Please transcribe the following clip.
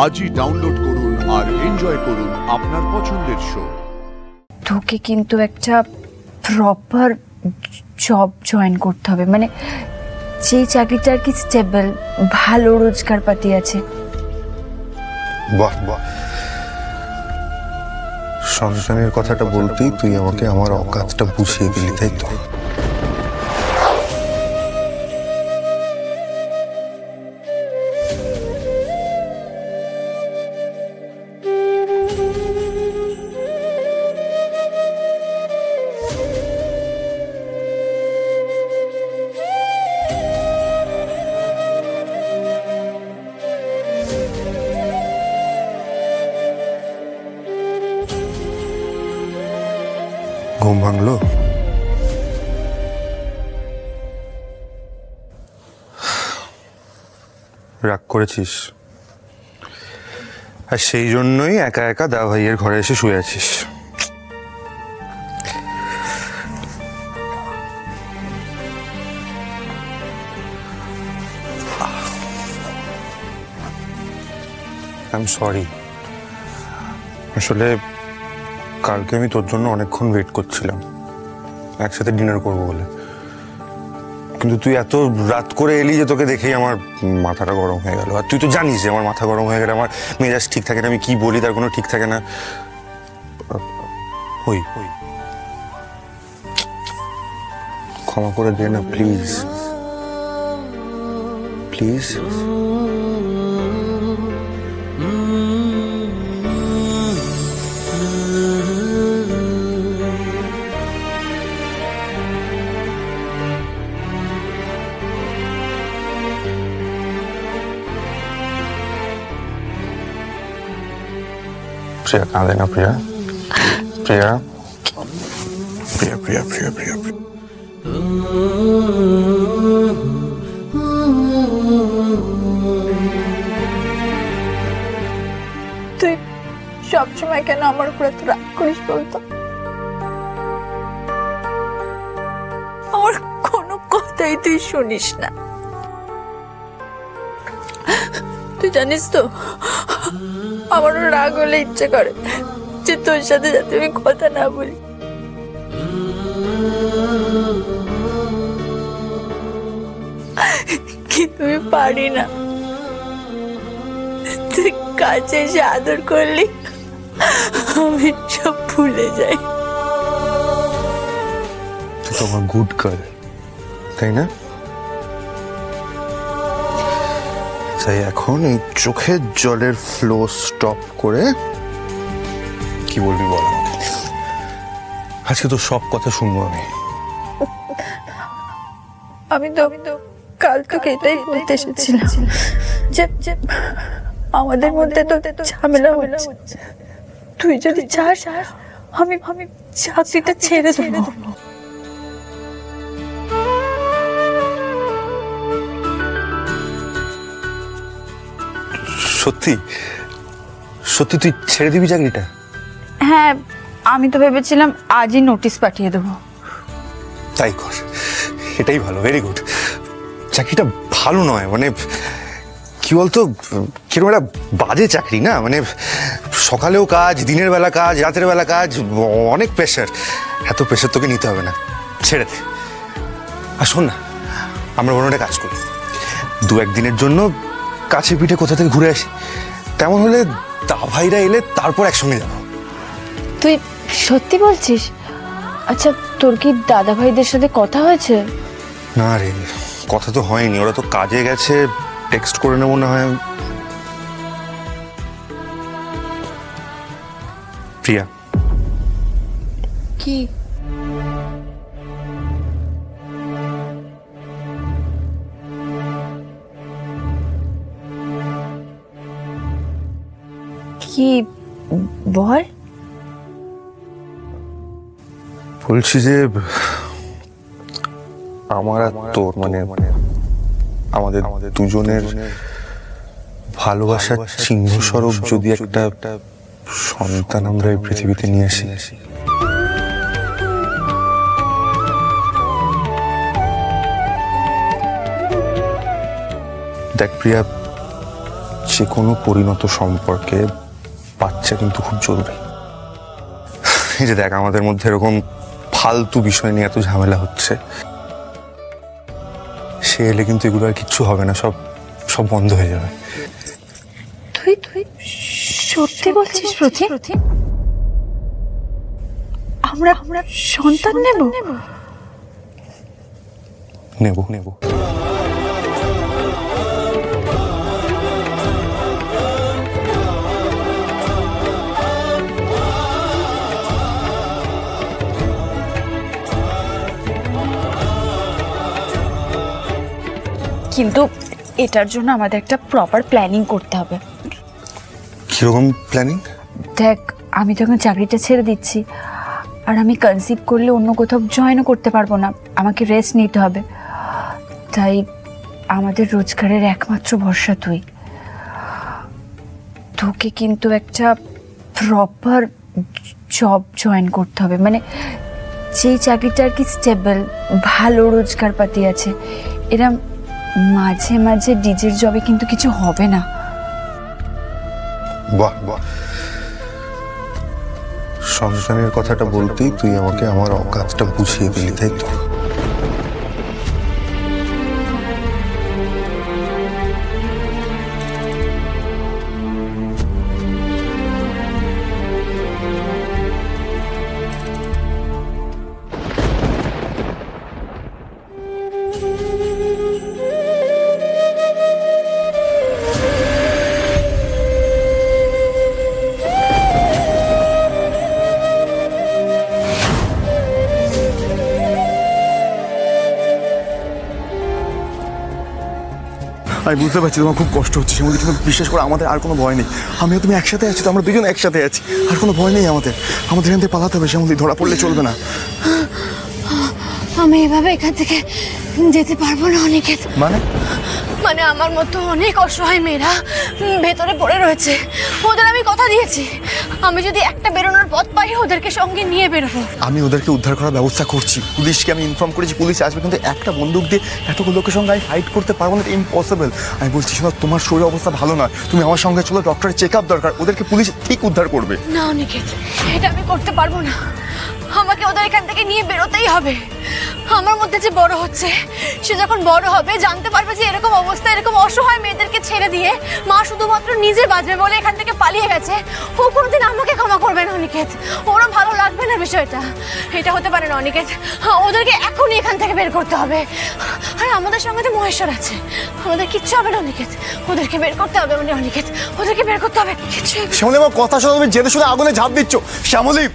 আজই ডাউনলোড করুন আর এনজয় করুন আপনার পছন্দের শো। তোকে কিন্তু একটা প্রপার জব জয়েন করতে হবে, মানে যে চাকরিটা আর কি স্টেবল, ভালো রোজগার পাতি আছে। বাহ বাহ, সন্তানের কথাটা বলতেই তুই আমাকে আমার অকাজটা বুঝিয়ে দিলি, তাই তো? ঘুম ভাঙলো? রাগ করেছিস? আর সেই জন্যই একা একা দা ভাইয়ের ঘরে এসে শুয়ে আছিস। I am sorry. আসলে কালকে আমি তোর জন্য অনেকক্ষণ ওয়েট করছিলাম একসাথে ডিনার করবো বলে, কিন্তু তুই এত রাত করে এলি যে তোকে দেখেই আমার মাথাটা গরম হয়ে গেল। আর তুই তো জানিস যে আমার মাথা গরম হয়ে গেলে আমার মেজাজ ঠিক থাকে না, আমি কি বলি তার কোনো ঠিক থাকে না। হই ক্ষমা করে দে না প্লিজ প্লিজ। প্রিয়া কাঁদে না, প্রিয়া প্রিয়া প্রিয়া প্রিয়া প্রিয়া প্রিয়া তুই সবসময় কেন আমার উপরে তো রাগ করিস বলতো? আমার কোনো কথাই তুই শুনিস না। তুই জানিস তো আমারও রাগ হলে ইচ্ছে করে যে তোর সাথে যাতে আমি কথা না বলি, কিন্তু আমি পারি না। তুই কাছে এসে আদর করলি আমি সব ভুলে যাই। তুই তো আমার গুড গার্ল, তাই না? তাই এখন এই চোখের জলের ফ্লো স্টপ করে কি বলবি বল আমাকে। আজকে তো সব কথা শুনবো আমি তো কাল তোকে এটাই বলতে এসেছিলাম যে আমাদের মধ্যে তো ঝামেলা হচ্ছে। তুই যদি চাস আমি চাকরিটা ছেড়ে দেবো। সত্যি সত্যি তুই ছেড়ে দিবি চাকরিটা? হ্যাঁ, আমি তো ভেবেছিলাম আজই নোটিশ পাঠিয়ে দেবো। তাই কর, এটাই ভালো, ভেরি গুড। চাকরিটা ভালো নয়, মানে কি বলতো, কিরকম একটা বাজে চাকরি না, মানে সকালেও কাজ, দিনের বেলা কাজ, রাতের বেলা কাজ, অনেক প্রেশার। এত প্রেশার তোকে নিতে হবে না, ছেড়ে দে। আর শোন না, আমরা কোনো একটা কাজ করি, 2-1 দিনের জন্য কাছে পিঠে কোথা থেকে ঘুরে আসি। তেমন হলে দা ভাইরা এলে তারপর একসঙ্গে যাবো। তুই সত্যি বলছিস? আচ্ছা, তোর কি দাদা ভাইদের সাথে কথা হয়েছে? না রে, কথা তো হয়নি, ওরা তো কাজে গেছে, টেক্সট করে নেবো না হয়। প্রিয়া, কি? কি বল? বলছি যে আমার আর তোর মানে আমাদের দুজনের ভালোবাসার চিহ্ন স্বরূপ যদি একটা সন্তান আমরা এই পৃথিবীতে নিয়ে আসি, দেখ প্রিয়া, যে কোনো পরিণত সম্পর্কে বাচ্চা কিন্তু খুব জরুরি। এই যে দেখ, আমাদের মধ্যে এরকম ফালতু বিষয় নিয়ে এত ঝামেলা হচ্ছে, সে এলে কিন্তু এগুলো আর কিচ্ছু হবে না, সব সব বন্ধ হয়ে যাবে। তুই তুই সত্যি বলছিস প্রতি? আমরা আমরা সন্তান নেব? নেব নেব। কিন্তু এটার জন্য আমাদের একটা প্রপার প্ল্যানিং করতে হবে। কিরকম প্ল্যানিং? দেখ, আমি তো এখন চাকরিটা ছেড়ে দিচ্ছি, আর আমি কনসিভ করলে অন্য কোথাও জয়েনও করতে পারবো না, আমাকে রেস্ট নিতে হবে। তাই আমাদের রোজগারের একমাত্র ভরসা তুই। তোকে কিন্তু একটা প্রপার জব জয়েন করতে হবে, মানে যেই চাকরিটা আর কি স্টেবল, ভালো রোজগারপাতি আছে। এরা মাঝে মাঝে ডিজের জবে কিন্তু কিছু হবে না। বাহ বাহ, সন্তানের কথাটা বলতেই তুই আমাকে আমার অকাজটা বুঝিয়ে দিলি, তাই তো? আমি বুঝতে পারছি তোমার খুব কষ্ট হচ্ছে, সেমন কিন্তু বিশ্বাস করে আমাদের আর কোনো ভয় নেই। আমিও তুমি একসাথে আছি তো, আমরা দুজন একসাথে আছি, আর কোনো ভয় নেই আমাদের। আমাদের এখান থেকে পালাতে হবে, সেমন ধরা পড়লে চলবে না। আমি এভাবে এখান থেকে যেতে পারবো না অনিকেত। মানে আমার মতো অনেক অসহায় মেয়েরা ভেতরে পড়ে রয়েছে, ওদের আমি কথা দিয়েছি আমি যদি একটা বেরোনোর পথ পাই ওদেরকে সঙ্গে নিয়ে বেরোবো। আমি ওদেরকে উদ্ধার করার ব্যবস্থা করছি, পুলিশকে আমি ইনফর্ম করেছি, পুলিশ আসবে, কিন্তু একটা বন্দুক দিয়ে এতগুলো লোকের সঙ্গে আমি ফাইট করতে পারবো না, এটা ইম্পসিবল। আমি বলছি শোনো, তোমার শরীর অবস্থা ভালো নয়, তুমি আমার সঙ্গে চলো, ডক্টরের চেক আপ দরকার, ওদেরকে পুলিশ ঠিক উদ্ধার করবে। না অনিকেত, এটা আমি করতে পারবো না, আমাকে ওদের এখান থেকে নিয়ে বেরোতেই হবে। আমার মধ্যে যে বড় হচ্ছে, সে যখন বড় হবে জানতে পারবে যে এরকম অবস্থা, এরকম অসহায় মেয়েদেরকে ছেড়ে দিয়ে মা শুধুমাত্র নিজে বাঁচবে বলে এখান থেকে পালিয়ে গেছে, ও কোনোদিন আমাকে ক্ষমা করবে না অনিকেত, ওরও ভালো লাগবে না বিষয়টা। এটা হতে পারে না অনিকেত, ওদেরকে এখনই এখান থেকে বের করতে হবে। আর আমাদের সঙ্গে তো মহেশ্বর আছে, আমাদের কিচ্ছু হবে না অনিকেত, ওদেরকে বের করতে হবে অনিকেত, ওদেরকে বের করতে হবে। শ্যামলী, আমার কথা শোনো, তুমি জেনে শুনে আগুনে ঝাঁপ দিচ্ছ। শ্যামলী,